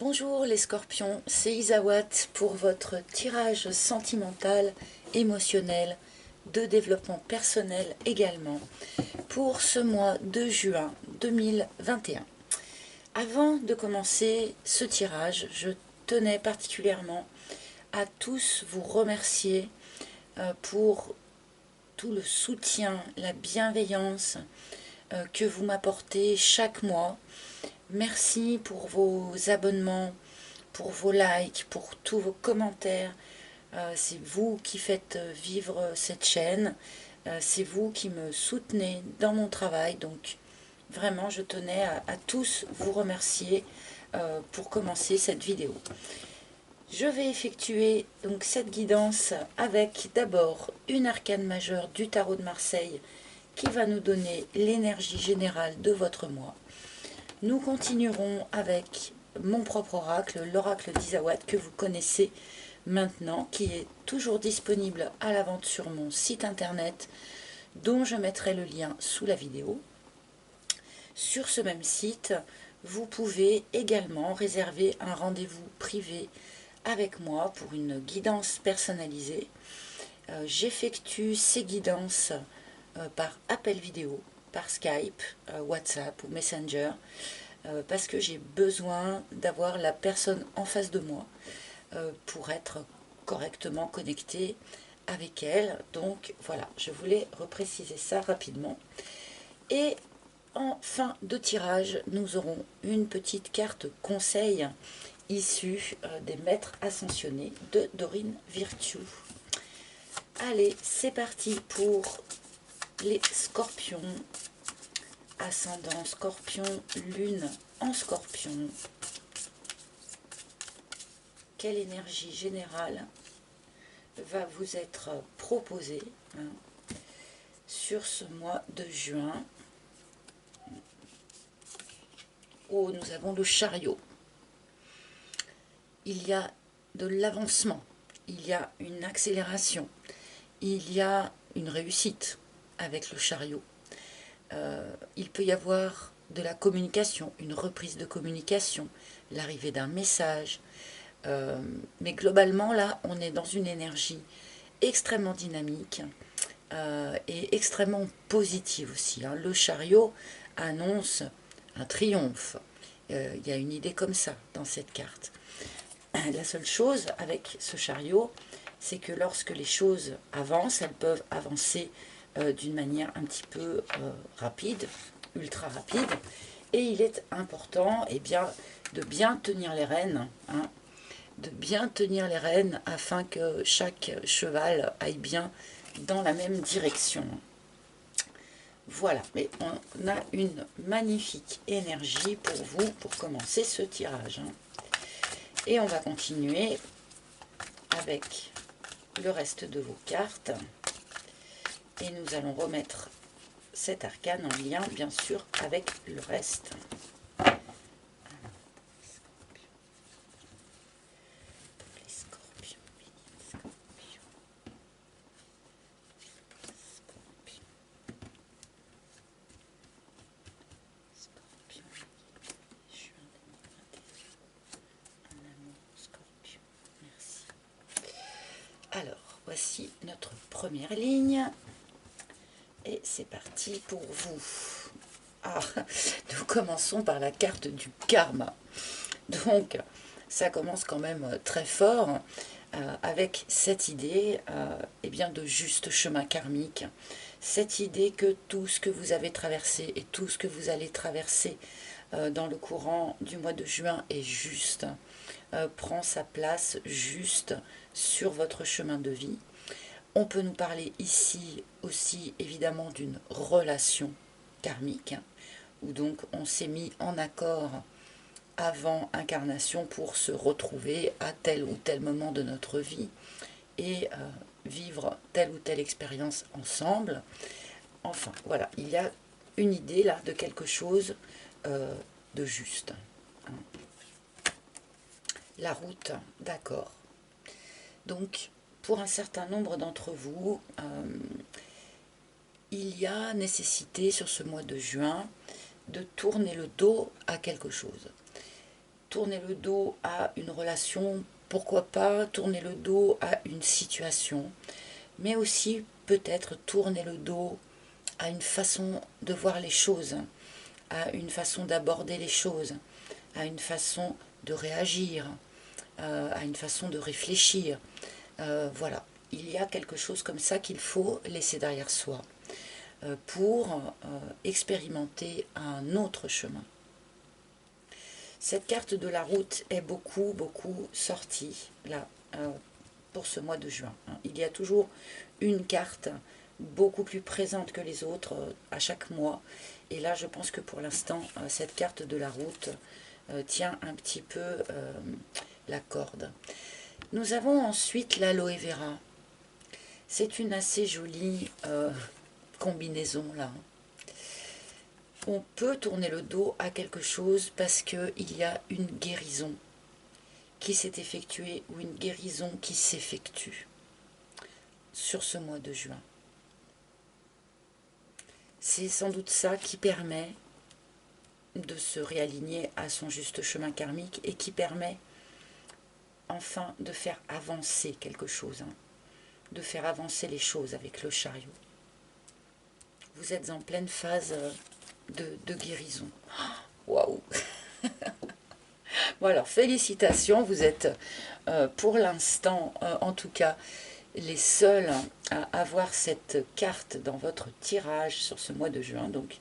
Bonjour les scorpions, c'est Isawat pour votre tirage sentimental, émotionnel, de développement personnel également, pour ce mois de juin 2021. Avant de commencer ce tirage, je tenais particulièrement à tous vous remercier pour tout le soutien, la bienveillance que vous m'apportez chaque mois. Merci pour vos abonnements, pour vos likes, pour tous vos commentaires. C'est vous qui faites vivre cette chaîne. C'est vous qui me soutenez dans mon travail. Donc vraiment, je tenais à tous vous remercier pour commencer cette vidéo. Je vais effectuer donc cette guidance avec d'abord une arcane majeure du tarot de Marseille qui va nous donner l'énergie générale de votre mois. Nous continuerons avec mon propre oracle, l'oracle d'Isawat que vous connaissez maintenant, qui est toujours disponible à la vente sur mon site internet, dont je mettrai le lien sous la vidéo. Sur ce même site, vous pouvez également réserver un rendez-vous privé avec moi pour une guidance personnalisée. J'effectue ces guidances par appel vidéo, par Skype, WhatsApp ou Messenger, parce que j'ai besoin d'avoir la personne en face de moi pour être correctement connectée avec elle. Donc voilà, je voulais repréciser ça rapidement. Et en fin de tirage, nous aurons une petite carte conseil issue des maîtres ascensionnés de Dorine Virtue. Allez, c'est parti pour les scorpions. Ascendant scorpion, lune en scorpion. Quelle énergie générale va vous être proposée sur ce mois de juin? Oh, nous avons le chariot. Il y a de l'avancement, il y a une accélération, il y a une réussite avec le chariot. Il peut y avoir de la communication, une reprise de communication, l'arrivée d'un message. Mais globalement, là, on est dans une énergie extrêmement dynamique et extrêmement positive aussi. Le chariot annonce un triomphe. Il y a une idée comme ça dans cette carte. La seule chose avec ce chariot, c'est que lorsque les choses avancent, elles peuvent avancer d'une manière un petit peu rapide, ultra rapide, et il est important de bien tenir les rênes, de bien tenir les rênes afin que chaque cheval aille bien dans la même direction. Voilà, mais on a une magnifique énergie pour vous pour commencer ce tirage. Et on va continuer avec le reste de vos cartes. Et nous allons remettre cet arcane en lien, bien sûr, avec le reste. Alors, voici notre première ligne. Et c'est parti pour vous. Ah, nous commençons par la carte du karma. Donc, ça commence quand même très fort avec cette idée eh bien, de juste chemin karmique. Cette idée que tout ce que vous avez traversé et tout ce que vous allez traverser dans le courant du mois de juin est juste, prend sa place juste sur votre chemin de vie. On peut nous parler ici aussi évidemment d'une relation karmique, où donc on s'est mis en accord avant incarnation pour se retrouver à tel ou tel moment de notre vie et vivre telle ou telle expérience ensemble. Enfin, voilà, il y a une idée là de quelque chose de juste. La route, d'accord. Donc, pour un certain nombre d'entre vous, il y a nécessité sur ce mois de juin de tourner le dos à quelque chose. tourner le dos à une relation, pourquoi pas tourner le dos à une situation, mais aussi peut-être tourner le dos à une façon de voir les choses, à une façon d'aborder les choses, à une façon de réagir, à une façon de réfléchir. Voilà, il y a quelque chose comme ça qu'il faut laisser derrière soi pour expérimenter un autre chemin. Cette carte de la route est beaucoup sortie là pour ce mois de juin. Il y a toujours une carte beaucoup plus présente que les autres à chaque mois. Et là, je pense que pour l'instant, cette carte de la route tient un petit peu la corde. Nous avons ensuite l'aloe vera. C'est une assez jolie combinaison là. On peut tourner le dos à quelque chose parce qu'il y a une guérison qui s'est effectuée ou une guérison qui s'effectue sur ce mois de juin. C'est sans doute ça qui permet de se réaligner à son juste chemin karmique et qui permet enfin de faire avancer quelque chose, de faire avancer les choses avec le chariot. Vous êtes en pleine phase de guérison. Waouh! Bon alors, félicitations, vous êtes pour l'instant, en tout cas, les seuls à avoir cette carte dans votre tirage sur ce mois de juin. Donc,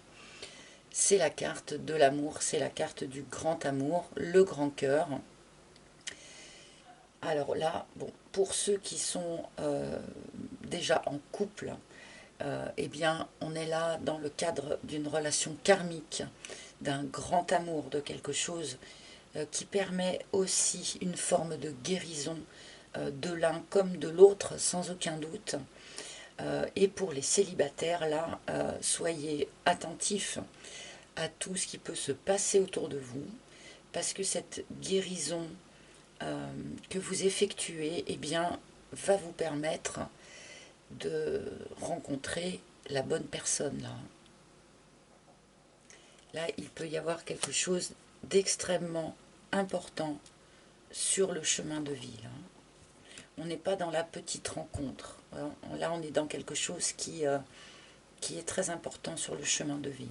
c'est la carte de l'amour, c'est la carte du grand amour, le grand cœur. Alors là, bon, pour ceux qui sont déjà en couple, eh bien, on est là dans le cadre d'une relation karmique, d'un grand amour, de quelque chose qui permet aussi une forme de guérison de l'un comme de l'autre, sans aucun doute. Et pour les célibataires, là, soyez attentifs à tout ce qui peut se passer autour de vous, parce que cette guérison que vous effectuez, eh bien, va vous permettre de rencontrer la bonne personne là. Là, il peut y avoir quelque chose d'extrêmement important sur le chemin de vie. Là. On n'est pas dans la petite rencontre. Là, on est dans quelque chose qui est très important sur le chemin de vie.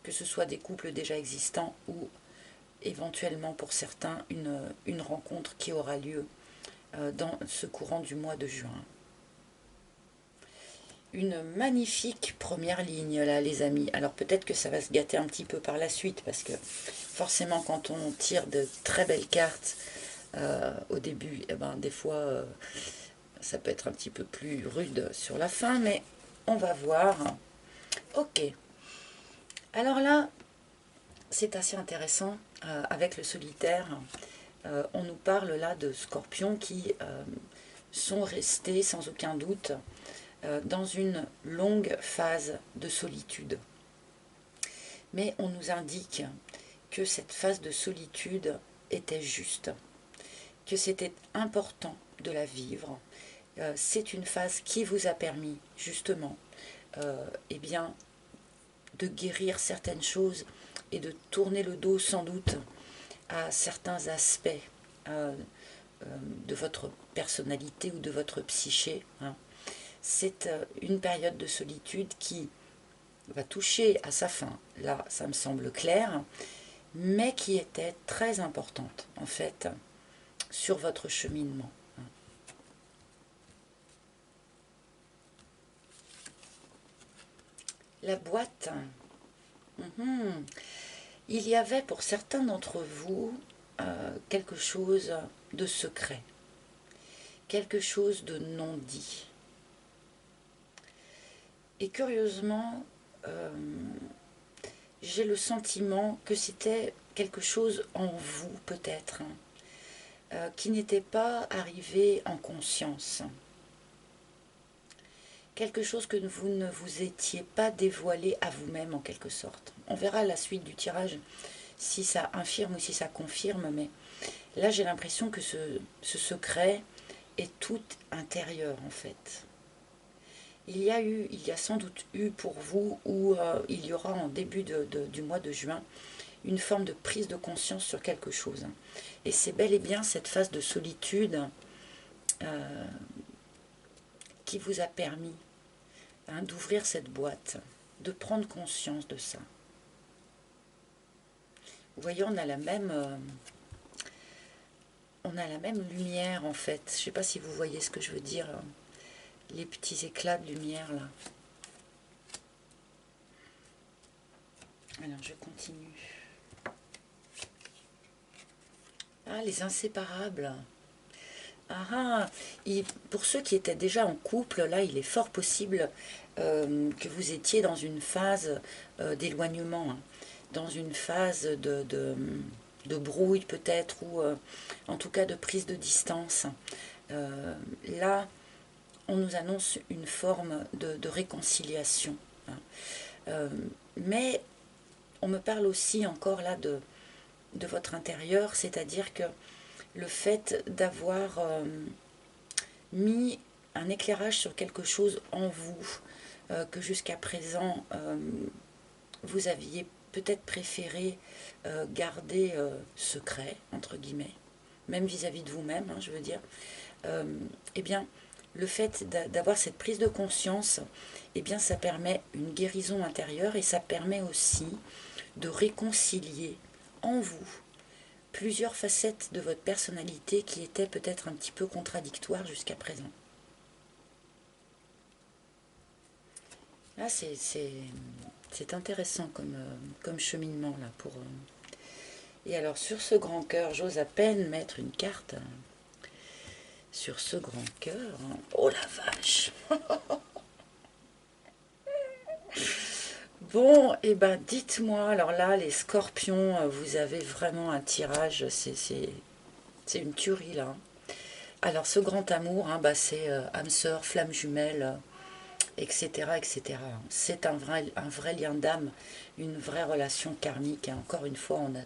Que ce soit des couples déjà existants ou éventuellement pour certains une rencontre qui aura lieu dans ce courant du mois de juin. Une magnifique première ligne là les amis. Alors peut-être que ça va se gâter un petit peu par la suite parce que forcément quand on tire de très belles cartes au début, eh ben, des fois ça peut être un petit peu plus rude sur la fin, mais on va voir. Ok, alors là c'est assez intéressant avec le solitaire. On nous parle là de scorpions qui sont restés sans aucun doute dans une longue phase de solitude. Mais on nous indique que cette phase de solitude était juste, que c'était important de la vivre. C'est une phase qui vous a permis justement eh bien, de guérir certaines choses et de tourner le dos sans doute à certains aspects de votre personnalité ou de votre psyché. C'est une période de solitude qui va toucher à sa fin. Là, ça me semble clair, mais qui était très importante, en fait, sur votre cheminement. La boîte. Il y avait pour certains d'entre vous quelque chose de secret, quelque chose de non dit. Et curieusement, j'ai le sentiment que c'était quelque chose en vous peut-être, qui n'était pas arrivé en conscience. Quelque chose que vous ne vous étiez pas dévoilé à vous-même en quelque sorte. On verra à la suite du tirage si ça infirme ou si ça confirme, mais là j'ai l'impression que ce secret est tout intérieur en fait. Il y a sans doute eu pour vous, ou il y aura en début du mois de juin, une forme de prise de conscience sur quelque chose. Et c'est bel et bien cette phase de solitude qui vous a permis d'ouvrir cette boîte, de prendre conscience de ça. Vous voyez, on a la même lumière en fait. Je ne sais pas si vous voyez ce que je veux dire, les petits éclats de lumière là. Alors je continue. Ah, les inséparables. Ah, pour ceux qui étaient déjà en couple, là, il est fort possible que vous étiez dans une phase d'éloignement, hein, dans une phase de brouille peut-être, ou en tout cas de prise de distance. Là, on nous annonce une forme de réconciliation. Hein. Mais on me parle aussi encore là de votre intérieur, c'est-à-dire que le fait d'avoir mis un éclairage sur quelque chose en vous que jusqu'à présent vous aviez peut-être préféré garder secret, entre guillemets, même vis-à-vis de vous-même, hein, je veux dire, eh bien, le fait d'avoir cette prise de conscience, eh bien, ça permet une guérison intérieure et ça permet aussi de réconcilier en vous plusieurs facettes de votre personnalité qui étaient peut-être un petit peu contradictoires jusqu'à présent. Là, c'est intéressant comme cheminement là pour. Et alors sur ce grand cœur, j'ose à peine mettre une carte sur ce grand cœur. Oh la vache. Bon, et ben dites-moi, alors là, les scorpions, vous avez vraiment un tirage, c'est une tuerie là. Alors ce grand amour, hein, bah, c'est âme sœur, flamme jumelle, etc. etc. C'est un vrai lien d'âme, une vraie relation karmique. Et encore une fois, on a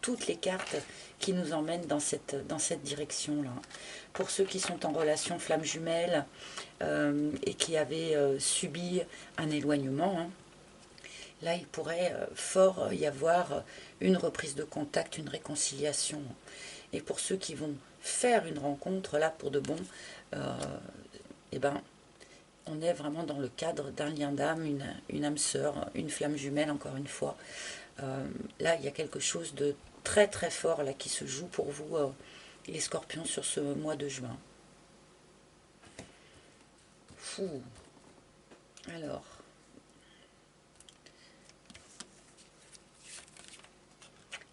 toutes les cartes qui nous emmènent dans cette direction-là. Pour ceux qui sont en relation flamme jumelle et qui avaient subi un éloignement, hein, là, il pourrait fort y avoir une reprise de contact, une réconciliation. Et pour ceux qui vont faire une rencontre, là, pour de bon, eh ben, on est vraiment dans le cadre d'un lien d'âme, une âme sœur, une flamme jumelle, encore une fois. Là, il y a quelque chose de très très fort là, qui se joue pour vous, les scorpions, sur ce mois de juin. Fou. Alors,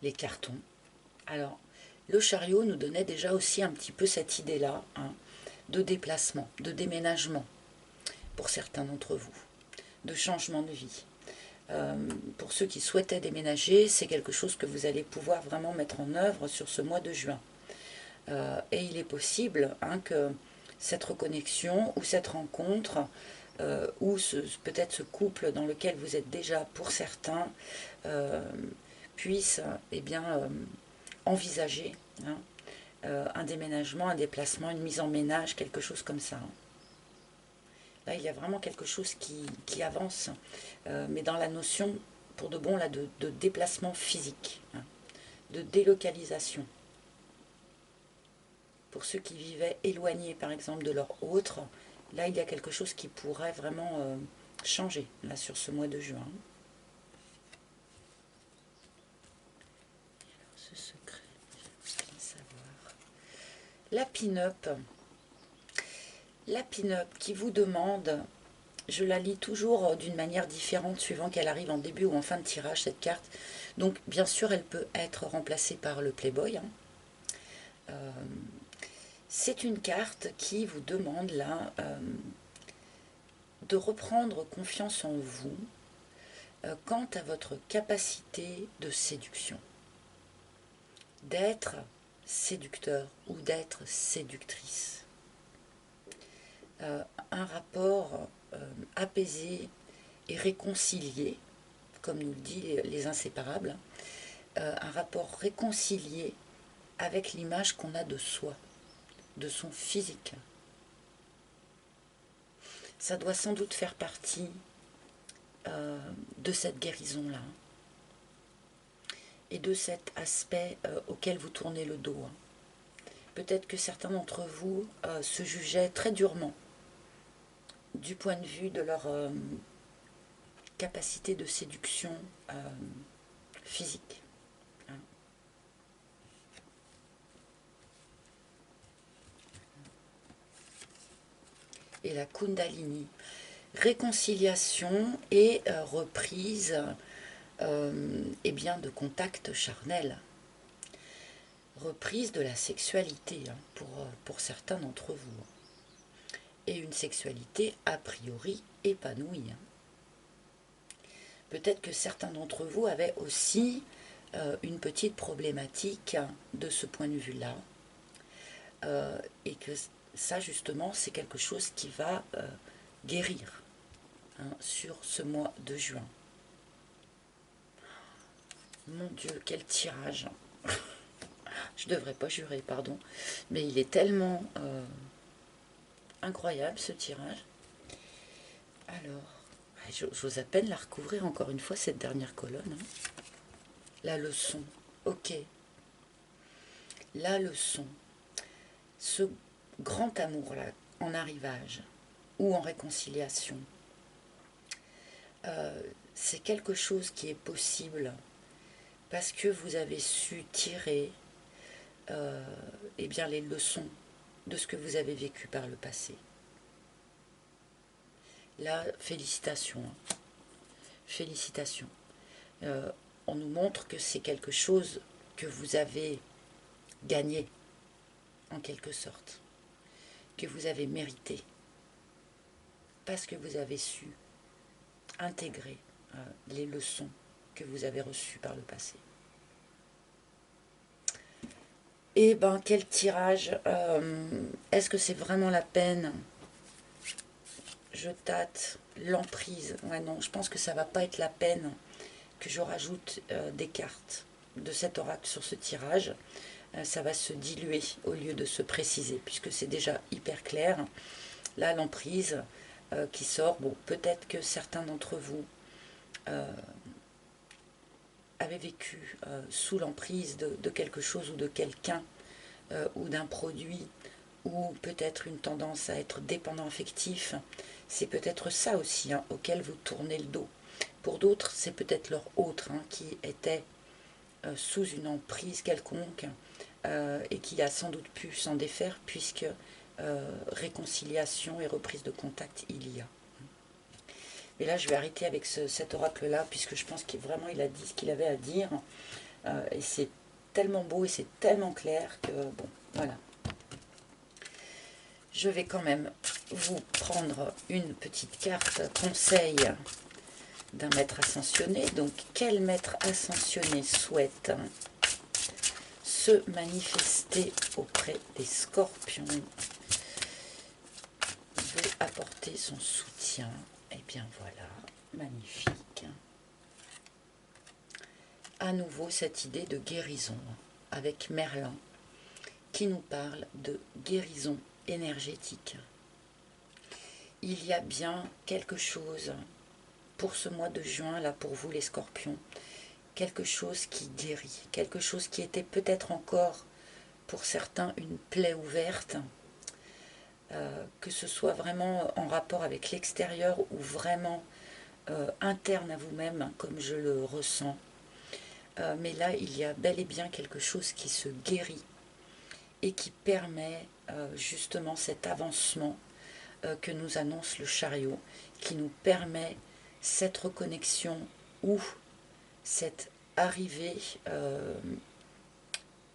les cartons. Alors, le chariot nous donnait déjà aussi un petit peu cette idée-là, hein, de déplacement, de déménagement, pour certains d'entre vous, de changement de vie. Pour ceux qui souhaitaient déménager, c'est quelque chose que vous allez pouvoir vraiment mettre en œuvre sur ce mois de juin. Et il est possible hein, que cette reconnexion ou cette rencontre ou peut-être ce couple dans lequel vous êtes déjà pour certains puisse eh bien, envisager hein, un déménagement, un déplacement, une mise en ménage, quelque chose comme ça. Là, il y a vraiment quelque chose qui avance, mais dans la notion, pour de bon, là, de déplacement physique, hein, de délocalisation. Pour ceux qui vivaient éloignés, par exemple, de leur autre, là, il y a quelque chose qui pourrait vraiment changer, là, sur ce mois de juin. Alors, ce secret, j'aimerais bien savoir. La pin-up. La pin-up qui vous demande, je la lis toujours d'une manière différente suivant qu'elle arrive en début ou en fin de tirage, cette carte. Donc, bien sûr, elle peut être remplacée par le Playboy, hein. C'est une carte qui vous demande là de reprendre confiance en vous quant à votre capacité de séduction, d'être séducteur ou d'être séductrice. Un rapport apaisé et réconcilié, comme nous le dit les inséparables, un rapport réconcilié avec l'image qu'on a de soi, de son physique. Ça doit sans doute faire partie de cette guérison-là. et de cet aspect auquel vous tournez le dos. Hein. Peut-être que certains d'entre vous se jugeaient très durement du point de vue de leur capacité de séduction physique. Hein. Et la Kundalini, réconciliation et reprise eh bien, de contact charnel, reprise de la sexualité hein, pour certains d'entre vous, et une sexualité a priori épanouie. Hein. Peut-être que certains d'entre vous avaient aussi une petite problématique de ce point de vue-là, et que ça justement c'est quelque chose qui va guérir hein, sur ce mois de juin. Mon Dieu, quel tirage! Je ne devrais pas jurer, pardon, mais il est tellement incroyable ce tirage. Alors, j'ose à peine la recouvrir encore une fois, cette dernière colonne. Hein. La leçon, ok. La leçon, ce grand amour-là, en arrivage ou en réconciliation, c'est quelque chose qui est possible parce que vous avez su tirer eh bien, les leçons de ce que vous avez vécu par le passé. Là, félicitations. Hein. Félicitations. On nous montre que c'est quelque chose que vous avez gagné, en quelque sorte, que vous avez mérité, parce que vous avez su intégrer les leçons que vous avez reçues par le passé. Et ben quel tirage, est-ce que c'est vraiment la peine? Je tâte l'emprise. Ouais non, je pense que ça va pas être la peine que je rajoute des cartes de cet oracle sur ce tirage. Ça va se diluer au lieu de se préciser, puisque c'est déjà hyper clair. Là, l'emprise qui sort, bon, peut-être que certains d'entre vous avaient vécu sous l'emprise de quelque chose ou de quelqu'un, ou d'un produit, ou peut-être une tendance à être dépendant affectif. C'est peut-être ça aussi hein, auquel vous tournez le dos. Pour d'autres, c'est peut-être leur autre hein, qui était sous une emprise quelconque et qui a sans doute pu s'en défaire puisque réconciliation et reprise de contact il y a. Mais là, je vais arrêter avec cet oracle-là puisque je pense qu'il vraiment il a dit ce qu'il avait à dire et c'est tellement beau et c'est tellement clair que bon, voilà. Je vais quand même vous prendre une petite carte conseil d'un maître ascensionné. Donc, quel maître ascensionné souhaite se manifester auprès des scorpions, veut apporter son soutien? Eh bien voilà, magnifique. À nouveau cette idée de guérison avec Merlin qui nous parle de guérison énergétique. Il y a bien quelque chose pour ce mois de juin, là pour vous les scorpions, quelque chose qui guérit, quelque chose qui était peut-être encore pour certains une plaie ouverte, que ce soit vraiment en rapport avec l'extérieur ou vraiment interne à vous-même, comme je le ressens. Mais là, il y a bel et bien quelque chose qui se guérit et qui permet justement cet avancement que nous annonce le chariot, qui nous permet cette reconnexion ou cette arrivée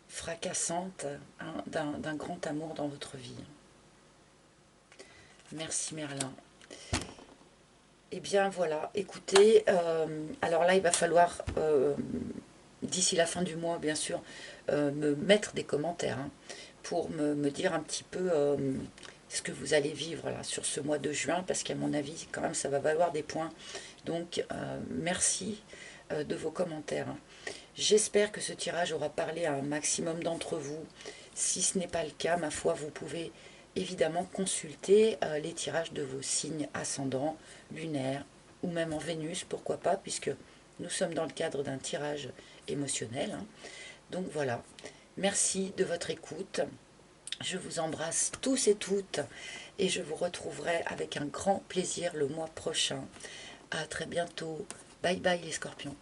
fracassante hein, d'un grand amour dans votre vie. Merci Merlin. Eh bien voilà, écoutez, alors là il va falloir, d'ici la fin du mois bien sûr, me mettre des commentaires hein, pour me dire un petit peu ce que vous allez vivre là, sur ce mois de juin, parce qu'à mon avis quand même ça va valoir des points. Donc merci de vos commentaires. Hein. J'espère que ce tirage aura parlé à un maximum d'entre vous. Si ce n'est pas le cas, ma foi, vous pouvez évidemment consulter les tirages de vos signes ascendants, lunaires ou même en Vénus, pourquoi pas, puisque nous sommes dans le cadre d'un tirage émotionnel, hein. Donc voilà, merci de votre écoute. Je vous embrasse tous et toutes et je vous retrouverai avec un grand plaisir le mois prochain. À très bientôt. Bye bye les scorpions.